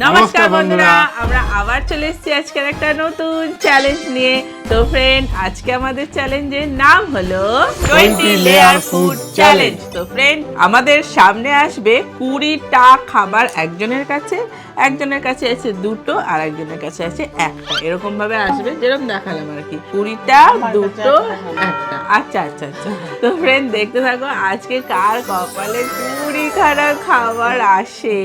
নমস্কার বন্ধুরা, আমরা আবার চলে এসেছি আজকের একটা নতুন চ্যালেঞ্জ নিয়ে। তো ফ্রেন্ড, আজকে আমাদের চ্যালেঞ্জের নাম হলো 20 লেয়ার ফুড চ্যালেঞ্জ। তো ফ্রেন্ড, আমাদের সামনে আসবে 20টা খাবার। একজনের কাছে আছে দুটো, আর একজনের কাছে আছে একটা। এরকম ভাবে আসবে, যেরকম দেখালাম আর কি, 20টা, দুটো, একটা। আচ্ছা আচ্ছা আচ্ছা। তো ফ্রেন্ড, দেখতে থাকো আজকে কার কপালে 20খানা খাবার আসে,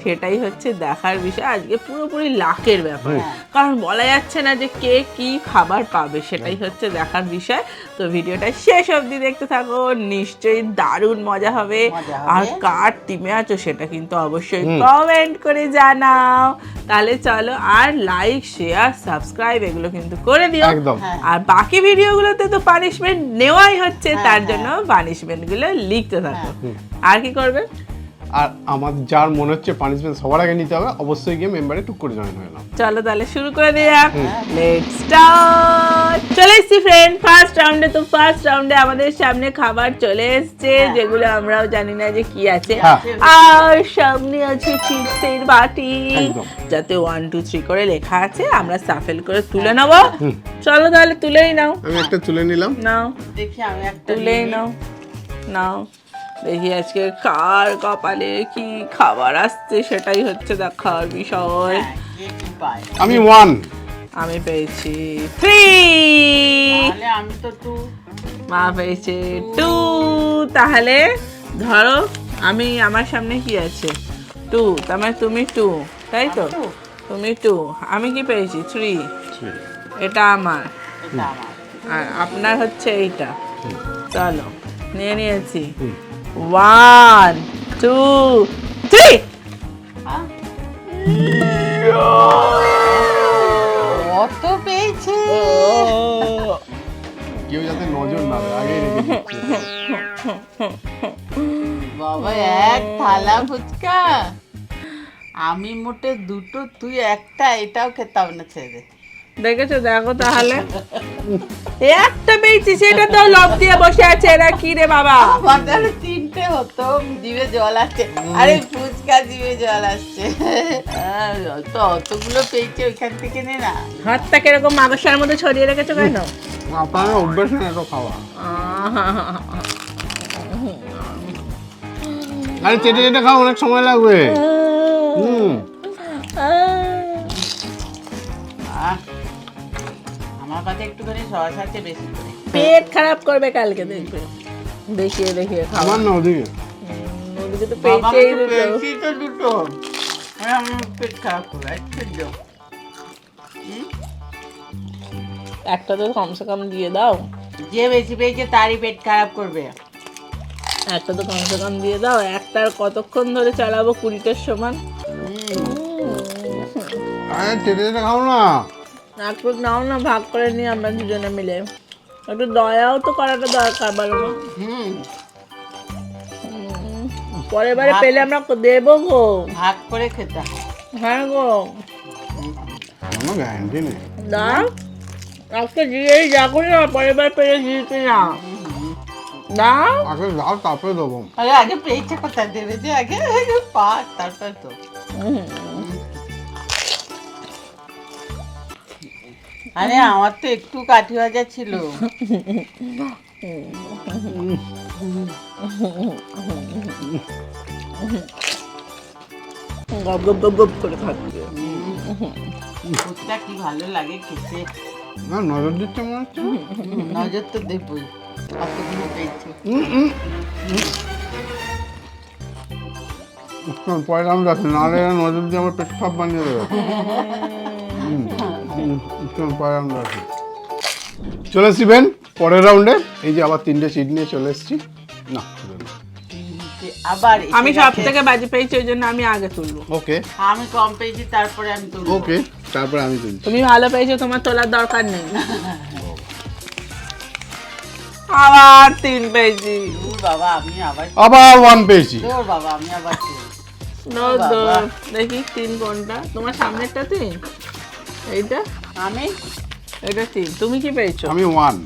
সেটাই হচ্ছে দেখার বিষয়। আজকে পুরোপুরি লাকের ব্যাপার, কারণ বলা যাচ্ছে না যে কে কি খাবার পাবে, সেটাই হচ্ছে দেখার বিষয়। তো ভিডিওটা শেষ অবধি দেখতে থাকো, নিশ্চয়ই দারুণ মজা হবে। আর কার টিমে আছো সেটা কিন্তু অবশ্যই কমেন্ট করে জানাও। তাহলে চলো, আর লাইক, শেয়ার, সাবস্ক্রাইব এগুলো কিন্তু করে দিও। আর বাকি ভিডিওগুলোতে তো পানিশমেন্ট নেওয়াই হচ্ছে, তার জন্য পানিশমেন্ট গুলো লিখতে থাকো। আর কি করবে? আর আমাদের যার মনে হচ্ছে পানিশমেন্ট সবার আগে নিতে হবে, অবশ্যই গিয়ে মেম্বারে টুক করে জয়েন হয়ে নাও। চলো তাহলে শুরু করে দেয়া। Let's start. চলে এসেছি ফ্রেন্ড ফার্স্ট রাউন্ডে। তো ফার্স্ট রাউন্ডে আমাদের সামনে খাবার চলে এসেছে, যেগুলো আমরাও জানি না যে কি আছে। আর সামনে আছে চিপসের বাটি, যাতে 1 2 3 করে লেখা আছে। আমরা সাফেল করে তুলে নেব। চলো তাহলে তুলেই নাও। আমি একটা তুলে নিলাম। নাও, দেখি আমি একটা তুলেই নাও। নাও, দেখি আজকে কার কপালে কি খাবার আসছে, সেটাই হচ্ছে দেখার বিষয়। আমি 1, আমি পেয়েছি 3, তাহলে আমি তো 2, মা পেয়েছে 2। তাহলে ধরো, আমার সামনে কি আছে? 2, তার মানে তুমি 2, তাই তো? তুমি 2, আমি কি পেয়েছি? 3। এটা আমার, এটা আমার। আর আপনার হচ্ছে এইটা। চলো, নিয়ে নিয়েছি। 1 2 3। কত পেয়েছে? কেউ যাতে নজর না দেয়, আগে রেখে দিচ্ছি। বাবা, এক থালা ফুচকা। আমি মোটে 2টো, তুই একটা। এটাও খেতে হবে না, ছেড়ে দে। দেখেছো? দেখো তাহলে, একটা পেয়েছি, সেটা তো লব দিয়ে বসে আছে। এরা কি রে বাবা? আমার তাহলে 3টে হতো। জিভে জল আসছে। আরে ফুচকা জিভে জল আসছে। তো অতগুলো পেয়েছে, ওইখান থেকে নে না। হাতটা কিরকম মাগসার মধ্যে ছড়িয়ে রেখেছো কেন? আপনার অভ্যাস না এত খাওয়া। আরে চেটে চেটে খাও, অনেক সময় লাগবে। আমার কাছে একটুখানি সস আছে বেশি করে। পেট খারাপ করবে কালকে, দেখবে। দেখিয়ে দেখিয়ে খাওয়া। আমার না ওদিকে। ওদিকে তো বাবা, পেয়েছেই আমি তো দুটো। পেয়েছি তো 2টো। আমার পেট খারাপ করবে। আচ্ছা যাও। একটা তো কমসে কম দিয়ে দাও। যে বেশি পেয়েছে তারই পেট খারাপ করবে। একটা তো কমসে কম দিয়ে দাও। একটার কতক্ষণ ধরে চালাবো? 20টার সমান। আরে চেটে চেটে খাও না। একটু নাও না, ভাগ করে নিই আমরা দুজনে মিলে। একটু দয়াও তো করাটা দরকার, বলো না? পরের বারে পেলে আমরা দেবো গো। ভাগ করে খেতে হয়। হ্যাঁ গো, কোনো গ্যারান্টি নেই। দাও। আজকে দিয়েই যা করি না, পরের বার পেলে দিতে না। দাও। আগে যাও, তারপরে দেবো। আরে আগে পেয়েছে কোথায় দেবে, যে আগে পাক, তারপর তো। আরে আমার তো একটু কাঠি ভাজা ছিল। গপ গপ গপ গপ করে খাচ্ছে। ফুচকা কি ভালো লাগে খেতে। না, নজর দিচ্ছে মনে হচ্ছে। নজর তো দেবই, কতগুলো পেয়েছে। পরে আমি যাচ্ছি, নাহলে এরা নজর দিয়ে আমার পেট খারাপ বানিয়ে দেবে। পরে আমি যাচ্ছি। চলে এসছি বেন পরের রাউন্ডে। এই যে আবার 3টে সিট নিয়ে চলে এসছি। না, আবার আমি সব থেকে বাজি পেয়েছি, ওই জন্য আমি আগে তুলবো। ওকে আমি কম পেয়েছি, তারপরে আমি তুলবো। ওকে, তারপরে আমি তুলছি। তুমি ভালো পেয়েছো, তোমার তোলার দরকার নেই। আবার 3 পেয়েছি। দূর বাবা, আমি আবার আবার 1 পেয়েছি। দূর বাবা, আমি আবার দেখি 3 কোনটা? তোমার সামনেরটা 3, এইটা, আমি এটা 3। তুমি কি পেয়েছো? আমি 1।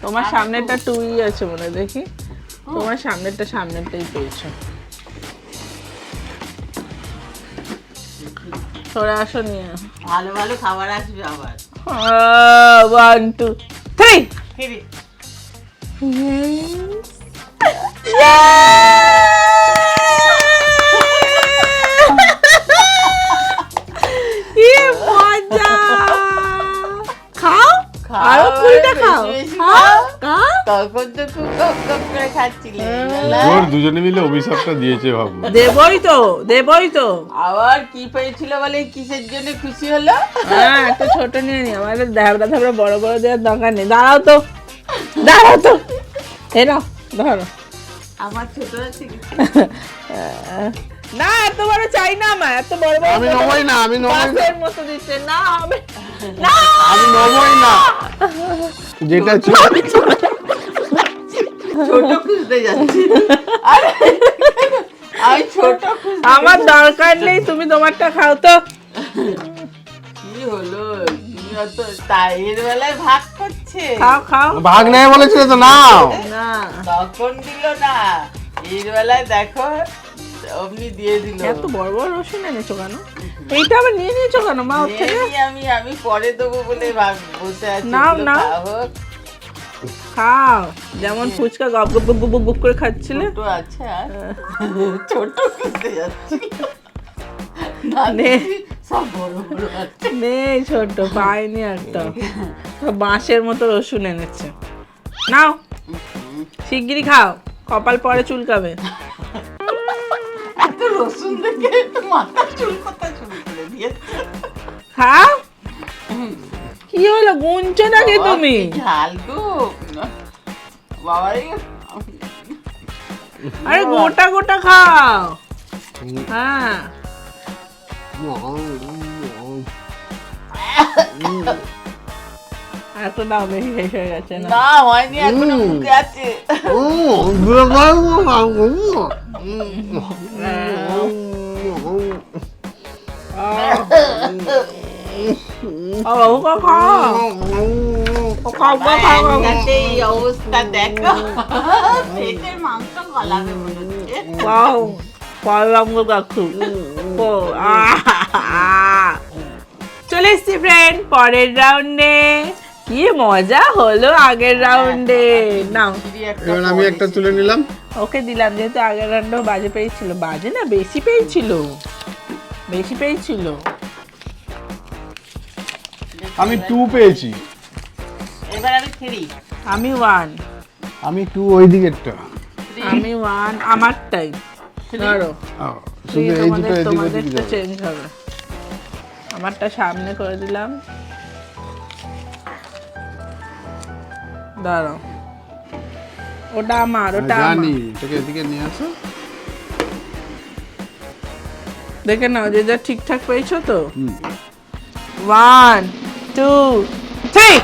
তোমার সামনেরটা 2ই আছে মনে হয়। দেখি, তোমার সামনেরটাই পেয়েছো। সরে আসো নিয়ে। ভালো ভালো খাবার আসবে আবার। 1 2 3 ফিরে কি মজা! খাও, আরো পুরিটা খাও। বেশি বেশি খাও, খাও। খাও। তখন তো খুব কম কম করে খাচ্ছিলে ওর দুজনে মিলে অভিশাপটা দিয়েছে ভাবো। দেবই তো, দেবই তো। আবার কি পেয়েছিল বলে কিসের জন্য খুশি হলো? হ্যাঁ, একটা ছোট নিয়ে নি, আমাদের ধাবড়া ধাবড়া বড় বড় দেওয়ার দরকার নেই। দাঁড়াও তো, দাঁড়াও তো। এই নাও, ধরো। আমার ছোট আছে কি? না, এত বড় চাই না আমার, এত বড় বড় আমি নবই না, আমি নবই না, বাসের মতো দিচ্ছে না হবে না। আমি নবই না। যেটা ছিল ছোট খুঁজতে যাচ্ছি। আরে আমি ছোট খুঁজতে আমার দরকার নেই, তুমি তোমারটা খাও তো। কি হলো? তুমি অত তাইয়ের বেলায় ভাগ করছে। খাও খাও। ভাগ নেই বলেছিলে তো, নাও। না, তখন দিল না, এর বেলায় দেখো অমনি দিয়ে দিল। এত বড় বড় রসুন এনেছো কেন? এইটা আবার নিয়ে নিয়েছো কেন মা ওর থেকে? আমি পরে দেবো বলে বসে আছি। নাও, এগুলো নাও। খাও। খাও, যেমন ফুচকা গপ গপ গপ গপ গপ করে খাচ্ছিলে। ছোট আছে আর ছোট খুঁজতে যাচ্ছি। না নে। দেখি সব বড় বড় আছে। নেই, ছোট পাইনি একটা। সব বাঁশের মতো রসুন এনেছে। নাও, শিগগিরই খাও, কপাল পরে চুলকাবে। এত রসুন দেখে একটু মাথা চুল কোথায় চুল করে দিয়েছে। খাও। কি হলো, গুনছো নাকি তুমি? কি ঝাল গো বাবারে। আরে গোটা গোটা খাও। হ্যাঁ, এত দাও, বেশি শেষ হয়ে গেছে না? না হয়নি, এখনো মুখে আছে। ওকে খাও, খাও খাও খাও। একসাথে এই অবস্থা দেখো, পেটের মাংস গলাবে মনে হচ্ছে। খাও, পারলাম গো কাকু। ও, চলে এসছি ফ্রেন্ড পরের রাউন্ডে। কি মজা হলো আগের রাউন্ডে। নাও, এবার আমি একটা তুলে নিলাম। ওকে দিলাম, যেহেতু আগের রাউন্ডেও বাজে পেয়েছিল। বাজে না, বেশি পেয়েছিল, বেশি পেয়েছিল। আমি 2 পেয়েছি। এবার আমি 3 আমি 1, আমি 2 ওই দিকেরটা। আমি 1 আমারটাই। ধরো, শুধু এই দুটো এদিক ওদিক তোমাদেরটা যাবে। চেঞ্জ হবে। আমারটা সামনে করে দিলাম। দাঁড়াও, ওটা আমার, ওটা আমার। জানি, এটাকে এদিকে নিয়ে আসো। দেখে নাও যে যা ঠিকঠাক পেয়েছো তো। হুম। 1 2 3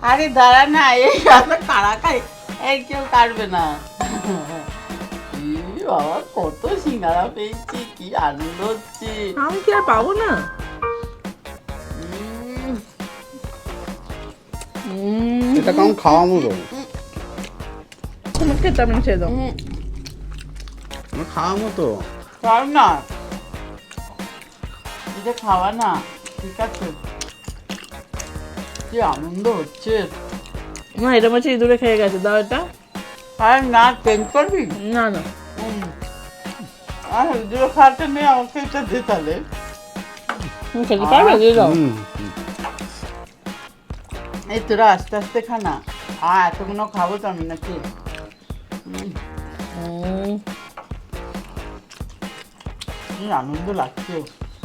আরে দাঁড়া না, এই এত কাড়াকাড়ি, এই কেউ কাটবে না। ই বাবা, কত সিঙ্গারা পেয়েছি, কি আনন্দ হচ্ছে। আমি কি আর পাবো না? এটা কেমন খাওয়া মতো? তোমাকে খেতে আমি ছেড়ে দাও। খাওয়া মতো। পার না, এটা খাওয়া না, ঠিক আছে। কি আনন্দ হচ্ছে। না, এটা মাঝে ইঁদুরে খেয়ে গেছে, দাও এটা। আর না চেঞ্জ করবি? না না, আর দুটো খাওয়াটা নেই, আমাকে এটা দে তাহলে। তুমি খেতে পারবে? দিয়ে দাও। হুম। এই তোরা আস্তে আস্তে খা না, আর এতগুলো খাবো তো আমি নাকি। কি আনন্দ লাগছে,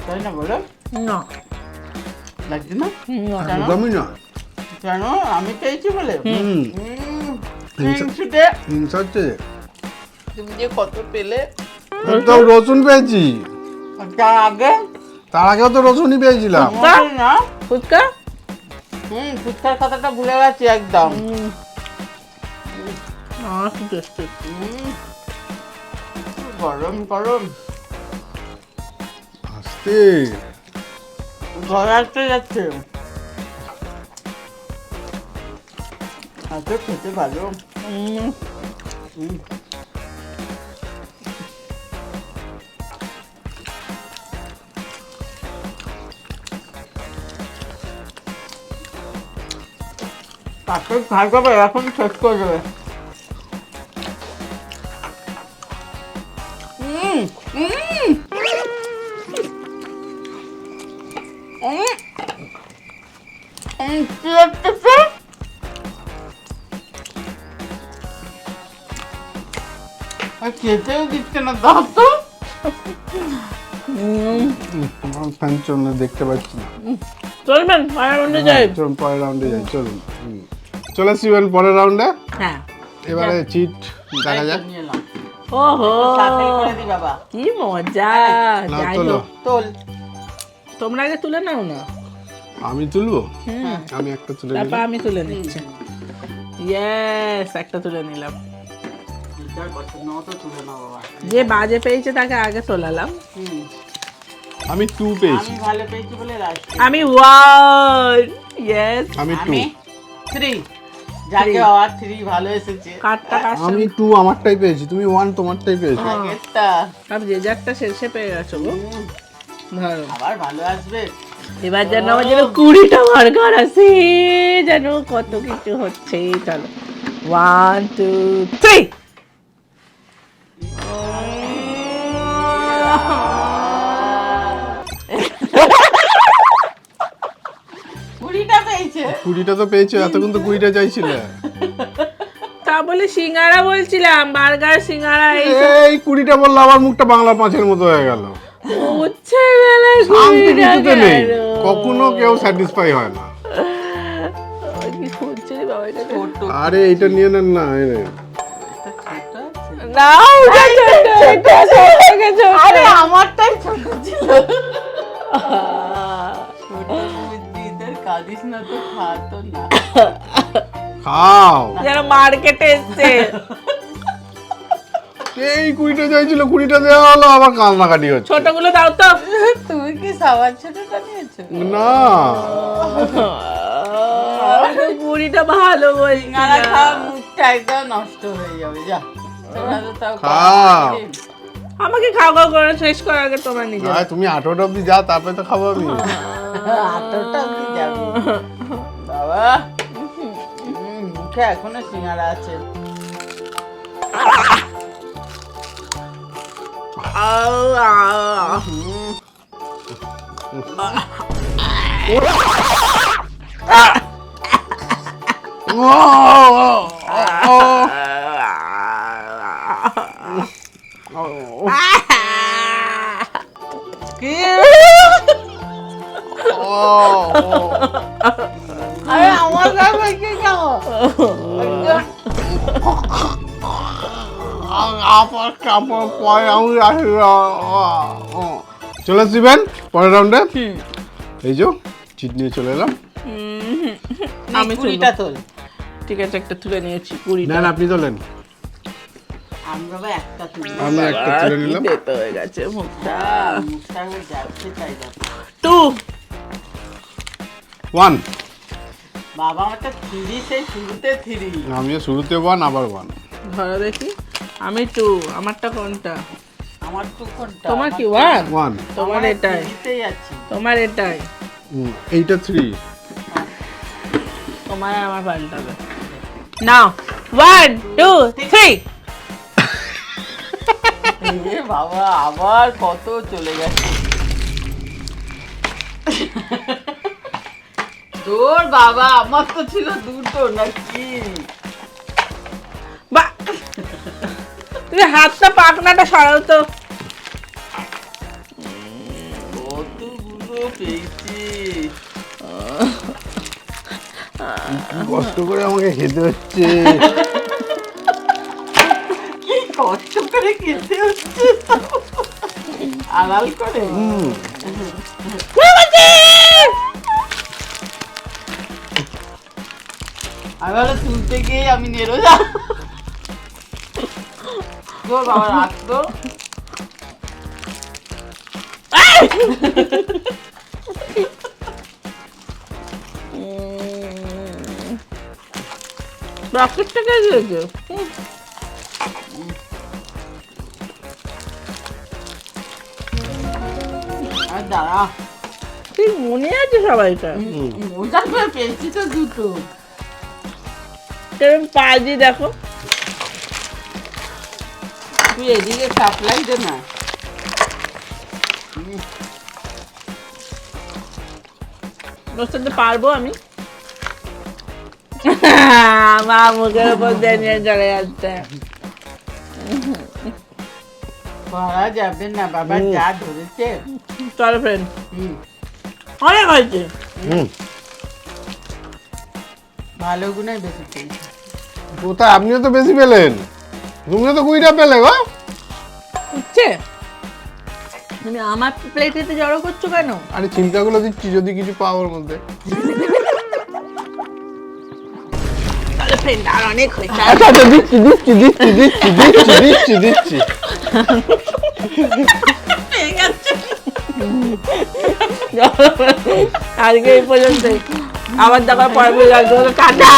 তাই না বলো? না, লাগছে না? না। কেন? একদমই না। কেন? আমি পেয়েছি বলে? হুম। হিংসুটে, হিংসা হচ্ছে। তুমি যে কত পেলে। তো রসুন পেয়েছি, তার আগে তার আগেও তো রসুনই পেয়েছিলাম। মোটেই না। ফুচকা? ফুচকার কথাটা ভুলে গেছি একদম। কি টেস্টি। গরম গরম আস্তে। ঘরে আসতে যাচ্ছে। আজকে খেতে ভালো। তারপর খাবে এখন শেষ করে দেবে। খেতেও দিচ্ছে না, দাও তো। ফ্যান চলুন, দেখতে পাচ্ছি না। চলবেন পরের রাউন্ডে যাই। চলুন পরের রাউন্ডে যাই, চলুন। চলে আসবেন পরের রাউন্ডে। হ্যাঁ এবারে চিট দেখা যাক। নিয়ে নাও। ওহো শাফেল করে দি বাবা। কি মজা। নাও, যাই তোলো। হোক, তোল। তোমরা আগে তুলে নাও না। আমি তুলবো? হুম আমি একটা তুলে তারপর নিলাম। আমি তুলে নিচ্ছি। ইয়েস, একটা তুলে নিলাম। এটার পছন্দ মতো তুলে নাও বাবা। যে বাজে পেয়েছে তাকে আগে তোলালাম। হুম। আমি 2 পেয়েছি। আমি ভালো পেয়েছি বলে লাস্ট। আমি 1, ইয়েস। আমি 2। আমি 3। যাকে বাবা 3 ভালো এসেছে। কাটটা কাটটা। আমি 2 আমারটাই পেয়েছি, তুমি 1 তোমারটাই পেয়েছো। আগেরটা। সব যে যারটা শেষে পেয়ে গেছো গো। ধরো আবার ভালো আসবে। এবার যেন আমার যেন 20টা বার্গার আছে, যেন কত কিছু হচ্ছে। চলো 1 2 3। কুড়িটা পেয়েছে। 20টা তো পেয়েছো, এতক্ষণ তো 20টা চাইছিলে। তা বলে সিঙ্গারা বলছিলাম, বার্গার সিঙ্গারা এই এই 20টা বললে আমার মুখটা বাংলা পাঁচের মতো হয়ে গেল। উচ্ছে বেলায় শান্তি 20টা কিছুতে নেই, গেল। কখনো কেউ স্যাটিসফাই হয় না। ওই কি খুঁজছে রে বাবা এটাকে? ছোট। আরে এইটা নিয়ে নেন না, এই নে। এটা ছোট আছে। না ওটা ছোট, এটা ছোট থেকে ছোট। আরে আমারটাই ছোট ছিল। ছোট বুদ্ধিদের কাঁদিস না তো, খাতো না। খাও। যেন মার্কেটে এসছে। এই 20টা চাইছিল, 20টা দেওয়া হলো, আবার কান্নাকাটি হচ্ছে। ছোটগুলো দাও তো। তুমি কি সবার ছোটটা নিয়েছো? না, আমি তো 20টা ভালো বলছি সিঙ্গারা না। খাওয়া মুখটা একদম নষ্ট হয়ে যাবে। যা তোমরা তো তাও খাও। আমাকে খাওয়া খাওয়া করে শেষ করার আগে তোমার নিজে। আয় তুমি 8টা অব্দি যা, তারপরে তো খাবো আমি। আতরটা অব্দি যাবে বাবা। মুখে এখনো সিঙ্গারা আছে। কি? আরে আমার গায়ে বলছে কেন? আবার কাপড় পরে আমি আসি। চলে আসবেন পরের রাউন্ডে। এই যে চিট নিয়ে চলে এলাম। আমি 20টা তোল। ঠিক আছে, একটা তুলে নিয়েছি 20টা। নেন, আপনি তোলেন। আমি বাবা একটা তুলি। আমি একটা তুলে নিলাম। তেতো হয়ে গেছে মুখটা। মুখটা আমি যাচ্ছে তাই যাচ্ছে। 2 1। বাবা আমারটা 3 সেই শুরুতে 3। আমিও শুরুতে 1 আবার 1। ধরো দেখি। আমি 2, আমারটা কোনটা? আমার তো কোনটা? তোমার কি 1? 1। তোমার এটাই, এটাই আছি। তোমার এটাই, এইটা 3। তোমার আর আমার পাল্টাবে। নাও 1 2 3। এ বাবা আবার কত চলে গেছে। তোর বাবা, আমার তো ছিল 2টো নাকি? বা তুমি হাতটা পাকনাটা সরাও তো। কতগুলো পেয়েছি। কষ্ট করে আমাকে খেতে হচ্ছে। কি কষ্ট করে খেতে হচ্ছে আড়াল করে। আমি ভালো তুলতে গিয়ে আমি নেড়ো যা। তোর বাবা রাখতো। রকেটটা কে দিয়েছে? আর দাঁড়া, ঠিক মনে আছে সবাইটা। মজা করে পেয়েছি তো 2টো। কেরম পাজি দেখো। তুই এদিকে সাপ্লাই দে না। ওর সাথে পারবো আমি? মা মুখের উপর দিয়ে নিয়ে চলে যাচ্ছে। পারা যাবে না বাবা, যা ধরেছে। চলো ফ্রেন্ড, হুম, অনেক হয়েছে। ভালো গুণাই বেশি পেয়েছি। কোথায়, আপনিও তো বেশি পেলেন, তুমিও তো 20টা পেলে গো। উঠছে, তুমি আমার প্লেটেতে জড়ো করছো কেন? আরে চিন্তাগুলো দিচ্ছি যদি কিছু পাও ওর মধ্যে। চলো ফ্রেন্ড, আর অনেক হয়েছে। আচ্ছা আচ্ছা, দিচ্ছি দিচ্ছি দিচ্ছি দিচ্ছি দিচ্ছি দিচ্ছি দিচ্ছি। হয়ে গেছে। আজকে এই পর্যন্তই, আবার দেখা পরে টাটা।